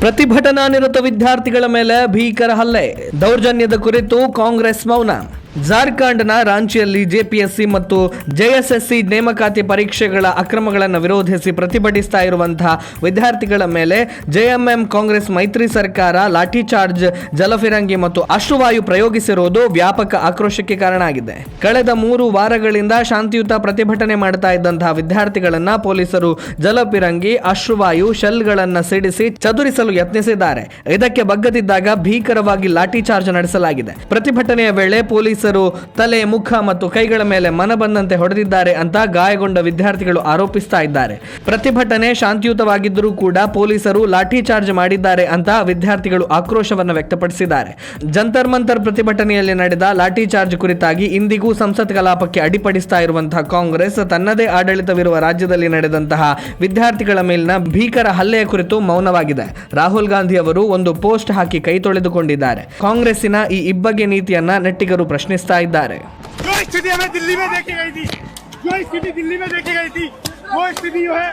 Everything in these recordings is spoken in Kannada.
ಪ್ರತಿಭಟನಾ ನಿರತ ವಿದ್ಯಾರ್ಥಿಗಳ ಮೇಲೆ ಭೀಕರ ಹಲ್ಲೆ, ದೌರ್ಜನ್ಯದ ಕುರಿತು ಕಾಂಗ್ರೆಸ್ ಮೌನ. ಜಾರ್ಖಂಡ್ನ ರಾಂಚಿಯಲ್ಲಿ ಜೆಪಿಎಸ್ಸಿ ಮತ್ತು ಜೆಎಸ್ಎಸ್ಸಿ ನೇಮಕಾತಿ ಪರೀಕ್ಷೆಗಳ ಅಕ್ರಮಗಳನ್ನು ವಿರೋಧಿಸಿ ಪ್ರತಿಭಟಿಸ್ತಾ ಇರುವಂತಹ ವಿದ್ಯಾರ್ಥಿಗಳ ಮೇಲೆ ಜೆಎಂಎಂ ಕಾಂಗ್ರೆಸ್ ಮೈತ್ರಿ ಸರ್ಕಾರ ಲಾಠಿ ಚಾರ್ಜ್, ಜಲಫಿರಂಗಿ ಮತ್ತು ಅಶ್ರುವಾಯು ಪ್ರಯೋಗಿಸಿರುವುದು ವ್ಯಾಪಕ ಆಕ್ರೋಶಕ್ಕೆ ಕಾರಣ ಆಗಿದೆ. ಕಳೆದ 3 ವಾರಗಳಿಂದ ಶಾಂತಿಯುತ ಪ್ರತಿಭಟನೆ ಮಾಡ್ತಾ ಇದ್ದಂತಹ ವಿದ್ಯಾರ್ಥಿಗಳನ್ನ ಪೊಲೀಸರು ಜಲಫಿರಂಗಿ, ಅಶ್ರುವಾಯು, ಶೆಲ್ಗಳನ್ನು ಸಿಡಿಸಿ ಚದುರಿಸಲು ಯತ್ನಿಸಿದ್ದಾರೆ. ಇದಕ್ಕೆ ಬಗ್ಗದಿದ್ದಾಗ ಭೀಕರವಾಗಿ ಲಾಠಿ ಚಾರ್ಜ್ ನಡೆಸಲಾಗಿದೆ. ಪ್ರತಿಭಟನೆಯ ವೇಳೆ ಪೊಲೀಸರು ತಲೆ, ಮುಖ ಮತ್ತು ಕೈಗಳ ಮೇಲೆ ಮನಬಂದಂತೆ ಹೊಡೆದಿದ್ದಾರೆ ಅಂತ ಗಾಯಗೊಂಡ ವಿದ್ಯಾರ್ಥಿಗಳು ಆರೋಪಿಸ್ತಾ ಇದ್ದಾರೆ. ಪ್ರತಿಭಟನೆ ಶಾಂತಿಯುತವಾಗಿದ್ದರೂ ಕೂಡ ಪೊಲೀಸರು ಲಾಠಿ ಚಾರ್ಜ್ ಮಾಡಿದ್ದಾರೆ ಅಂತ ವಿದ್ಯಾರ್ಥಿಗಳು ಆಕ್ರೋಶವನ್ನು ವ್ಯಕ್ತಪಡಿಸಿದ್ದಾರೆ. ಜಂತರ್ ಮಂತರ್ ಪ್ರತಿಭಟನೆಯಲ್ಲಿ ನಡೆದ ಲಾಠಿ ಚಾರ್ಜ್ ಕುರಿತಾಗಿ ಇಂದಿಗೂ ಸಂಸತ್ ಕಲಾಪಕ್ಕೆ ಅಡಿಪಡಿಸ್ತಾ ಇರುವಂತಹ ಕಾಂಗ್ರೆಸ್ ತನ್ನದೇ ಆಡಳಿತವಿರುವ ರಾಜ್ಯದಲ್ಲಿ ನಡೆದಂತಹ ವಿದ್ಯಾರ್ಥಿಗಳ ಮೇಲಿನ ಭೀಕರ ಹಲ್ಲೆಯ ಕುರಿತು ಮೌನವಾಗಿದೆ. ರಾಹುಲ್ ಗಾಂಧಿ ಅವರು ಒಂದು ಪೋಸ್ಟ್ ಹಾಕಿ ಕೈ ತೊಳೆದುಕೊಂಡಿದ್ದಾರೆ. ಕಾಂಗ್ರೆಸ್ಸಿನ ಈ ಇಬ್ಬಗೆ ನೀತಿಯನ್ನ ನೆಟ್ಟಿಗರು ಪ್ರಶ್ನಿಸ್ತಾ ಇದ್ದಾರೆ. जो स्थिति हमें दिल्ली में देखी गई थी, वो स्थिति जो है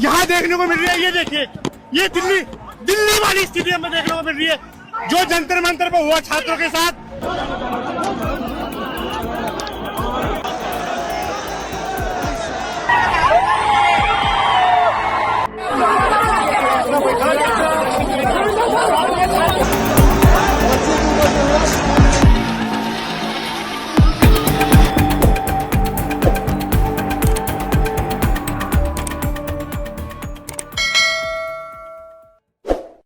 यहाँ देखने को मिल रही है. ये देखिए, ये दिल्ली वाली स्थिति हमें देखने को मिल रही है जो जंतर मंतर पर हुआ छात्रों के साथ.